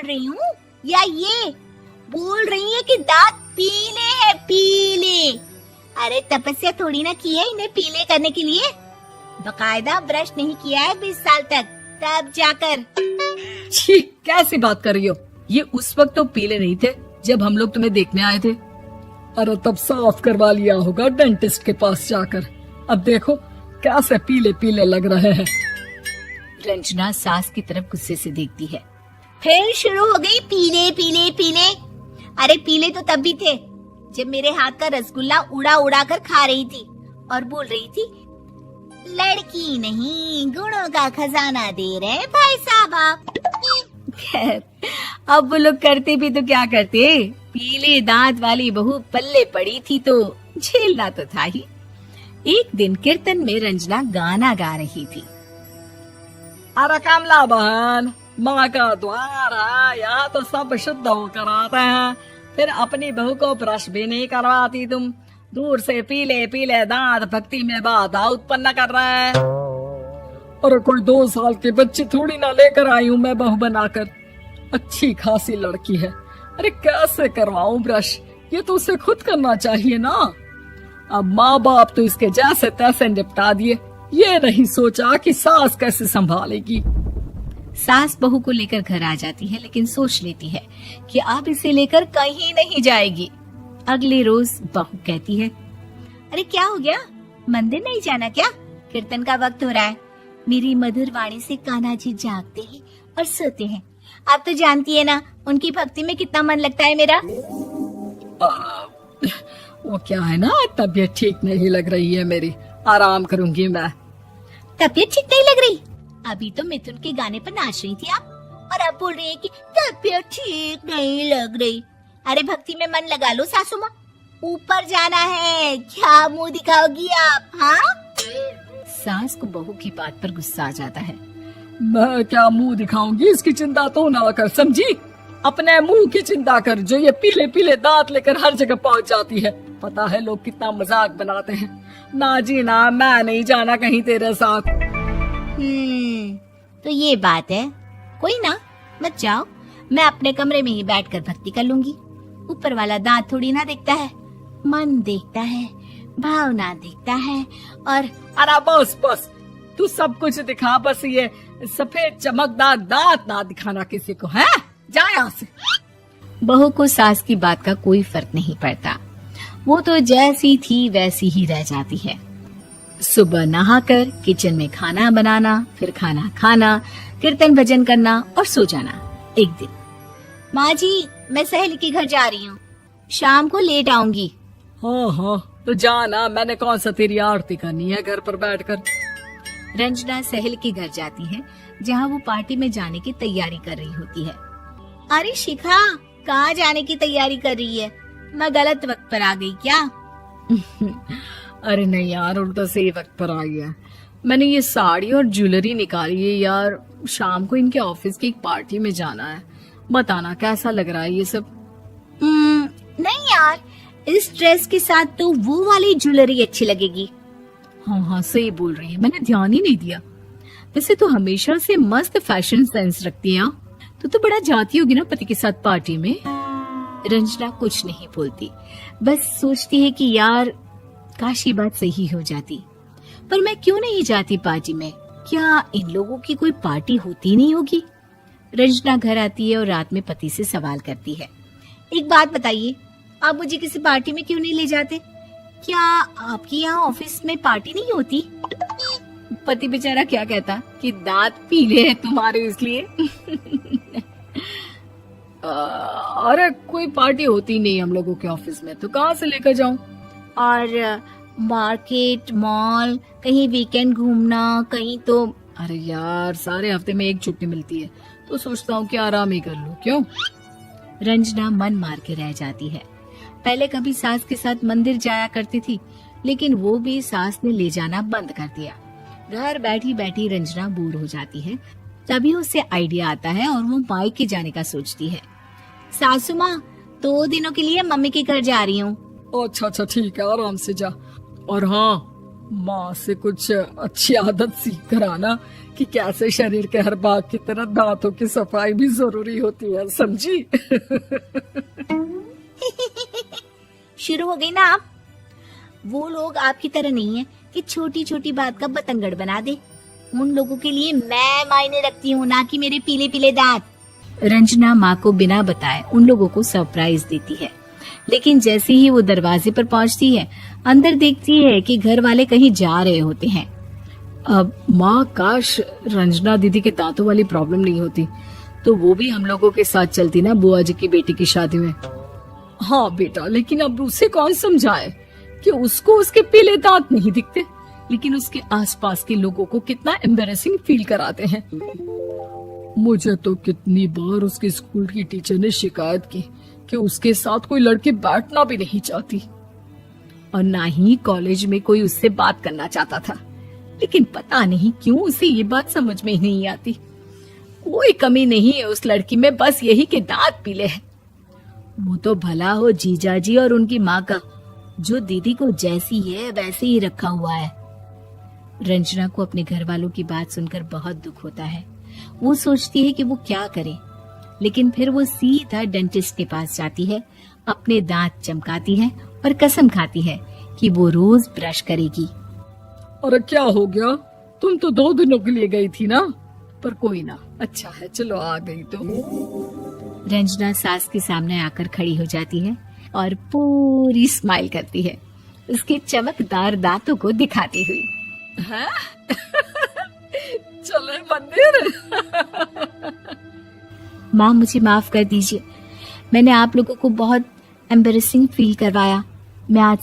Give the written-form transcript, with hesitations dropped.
बोल रही हूँ या ये बोल रही है कि दांत पीले हैं, पीले। अरे तपस्या थोड़ी ना की है इन्हें पीले करने के लिए, बकायदा ब्रश नहीं किया है 20 साल तक, तब जाकर। छी, कैसी बात कर रही हो? ये उस वक्त तो पीले नहीं थे जब हम लोग तुम्हें देखने आए थे। अरे तब साफ करवा लिया होगा डेंटिस्ट के पास जाकर। अब देखो कैसे पीले पीले लग रहे हैं। रंजना सास की तरफ गुस्से से देखती है। फिर शुरू हो गई पीले पीले पीले। अरे पीले तो तब भी थे जब मेरे हाथ का रसगुल्ला उड़ा उड़ा कर खा रही थी और बोल रही थी, लड़की नहीं गुणों का खजाना दे रहे भाई साहब आप। खैर अब वो लोग करते भी तो क्या करते, पीले दांत वाली बहू पल्ले पड़ी थी तो झेलना तो था ही। एक दिन कीर्तन में रंजना गाना गा रही थी। अरे कमला बहन, माँ का द्वार है, यहाँ तो सब शुद्ध होकर आते हैं, फिर अपनी बहू को ब्रश भी नहीं करवाती तुम। दूर से पीले पीले दांत भक्ति में बाधा उत्पन्न कर रहे हैं। अरे कोई 2 साल के बच्चे थोड़ी ना लेकर आई हूँ मैं बहू बनाकर। अच्छी खासी लड़की है, अरे कैसे करवाऊं ब्रश, ये तो उसे खुद करना चाहिए ना। अब माँ बाप तो इसके जैसे तैसे निपटा दिए, ये नहीं सोचा कि सास कैसे संभालेगी। सास बहू को लेकर घर आ जाती है, लेकिन सोच लेती है कि अब इसे लेकर कहीं नहीं जाएगी। अगले रोज बहू कहती है, अरे क्या हो गया, मंदिर नहीं जाना क्या? कीर्तन का वक्त हो रहा है। मेरी मधुर वाणी से कान्हा जी जागते हैं और सोते हैं। आप तो जानती है ना उनकी भक्ति में कितना मन लगता है मेरा। वो क्या है ना, तबीयत ठीक नहीं लग रही है मेरी, आराम करूंगी मैं। तबीयत ठीक नहीं लग रही? अभी तो मिथुन के गाने पर नाच रही थी आप, और अब बोल रही है कि तबीयत ठीक नहीं लग रही। अरे भक्ति में मन लगा लो सासू माँ, ऊपर जाना है, क्या मुंह दिखाओगी आप? हाँ? सास को बहू की बात पर गुस्सा आ जाता है। मैं क्या मुंह दिखाऊंगी, इसकी चिंता तो ना कर, समझी? अपने मुंह की चिंता कर, जो ये पीले पीले दांत लेकर हर जगह पहुंच जाती है। पता है लोग कितना मजाक बनाते हैं। ना जी ना, मैं नहीं जाना कहीं तेरे साथ। तो ये बात है, कोई ना, मत जाओ, मैं अपने कमरे में ही बैठकर भक्ति कर लूंगी। ऊपर वाला दांत थोड़ी ना देखता है, मन देखता है, भावना देखता है। और अरे बस बस, तू सब कुछ दिखा, बस ये सफेद चमकदार दांत ना दिखाना किसी को, है? जा यहाँ से। बहू को सास की बात का कोई फर्क नहीं पड़ता, वो तो जैसी थी वैसी ही रह जाती है। सुबह नहाकर किचन में खाना बनाना, फिर खाना खाना, कीर्तन भजन करना और सो जाना। एक दिन, माँ जी मैं सहेली के घर जा रही हूँ, शाम को लेट आऊंगी। हाँ, तो जाना, मैंने कौन सा तेरी आरती करनी है घर पर बैठकर। रंजना सहेली के घर जाती है, जहाँ वो पार्टी में जाने की तैयारी कर रही होती है। अरे शिखा, कहाँ जाने की तैयारी कर रही है? मैं गलत वक्त पर आ गई क्या? अरे नहीं यार, उल्टा सही वक्त पर आई है। मैंने ये साड़ी और ज्वेलरी निकाली है यार, शाम को इनके ऑफिस की एक पार्टी में जाना है। बताना कैसा लग रहा है ये सब? नहीं यार, इस ड्रेस के साथ तो वो वाली ज्वेलरी अच्छी लगेगी। हाँ सही बोल रही है, मैंने ध्यान ही नहीं दिया। वैसे तो हमेशा से मस्त फैशन सेंस रखती है। तो बड़ा जाती होगी ना पति के साथ पार्टी में। रंजना कुछ नहीं बोलती, बस सोचती है कि यार काश ये बात सही हो जाती, पर मैं क्यों नहीं जाती पार्टी में? क्या इन लोगों की कोई पार्टी होती नहीं होगी? रंजना घर आती है और रात में पति से सवाल करती है, एक बात बताइए, आप मुझे किसी पार्टी में क्यों नहीं ले जाते? क्या आपके यहाँ ऑफिस में पार्टी नहीं होती? पति बेचारा क्या कहता कि दांत पीले हैं तुम्हारे इसलिए। अरे कोई पार्टी होती नहीं हम लोगों के ऑफिस में, तो कहाँ से लेकर जाऊं? और मार्केट, मॉल, कहीं वीकेंड घूमना, कहीं तो। अरे यार सारे हफ्ते में एक छुट्टी मिलती है, तो सोचता हूँ कि आराम ही कर लूं। क्यों? रंजना मन मार के रह जाती है। पहले कभी सास के साथ मंदिर जाया करती थी, लेकिन वो भी सास ने ले जाना बंद कर दिया। घर बैठी बैठी रंजना बोर हो जाती है। तभी उसे आइडिया आता है और वो मायके जाने का सोचती है। सासू माँ, 2 दिनों के लिए मम्मी के घर जा रही हूँ। अच्छा ठीक है, आराम से जा। और हाँ, माँ से कुछ अच्छी आदत सीख कर आना कि कैसे शरीर के हर भाग की तरह दांतों की सफाई भी जरूरी होती है, समझी? शुरू हो गई ना आप। वो लोग आपकी तरह नहीं है कि छोटी छोटी बात का बतंगड़ बना दे। उन लोगों के लिए मैं मायने रखती हूँ, ना कि मेरे पीले पीले दांत। रंजना माँ को बिना बताए उन लोगों को सरप्राइज देती है, लेकिन जैसे ही वो दरवाजे पर पहुंचती है, अंदर देखती है कि घर वाले कहीं जा रहे होते हैं। अब माँ, काश रंजना दीदी के दांतों वाली प्रॉब्लम नहीं होती तो वो भी हम लोगों के साथ चलती ना बुआ जी की बेटी की शादी में। हाँ बेटा, लेकिन अब उसे कौन समझाए कि उसको उसके पीले दांत नहीं दिखते, लेकिन उसके आसपास के लोगों को कितना एम्बैरेसिंग फील कराते हैं। मुझे तो कितनी बार उसके स्कूल की टीचर ने शिकायत की कि उसके साथ कोई लड़की बैठना भी नहीं चाहती, और ना ही कॉलेज में कोई उससे बात करना चाहता था। लेकिन पता नहीं क्यों उसे ये बात समझ में ही नहीं आती। कोई कमी नहीं है उस लड़की में, बस यही कि दांत पीले हैं। वो तो भला हो जीजा जी और उनकी माँ का, जो दीदी को जैसी है वैसे ही रखा हुआ है। रंजना को अपने घर वालों की बात सुनकर बहुत दुख होता है। वो सोचती है कि वो क्या करे, लेकिन फिर वो सीधा डेंटिस्ट के पास जाती है, अपने दांत चमकाती है और कसम खाती है कि वो रोज ब्रश करेगी। और क्या हो गया, तुम तो 2 दिनों के लिए गई थी ना, पर कोई ना, अच्छा है चलो आ गई तो। रंजना सास के सामने आकर खड़ी हो जाती है और पूरी स्माइल करती है, उसके चमकदार दांतों को दिखाती हुई। हैं? चले मंदिर। माँ मुझे माफ कर दीजिए, मैंने आप लोगों को बहुत एम्बैरेसिंग फील करवाया। मैं आज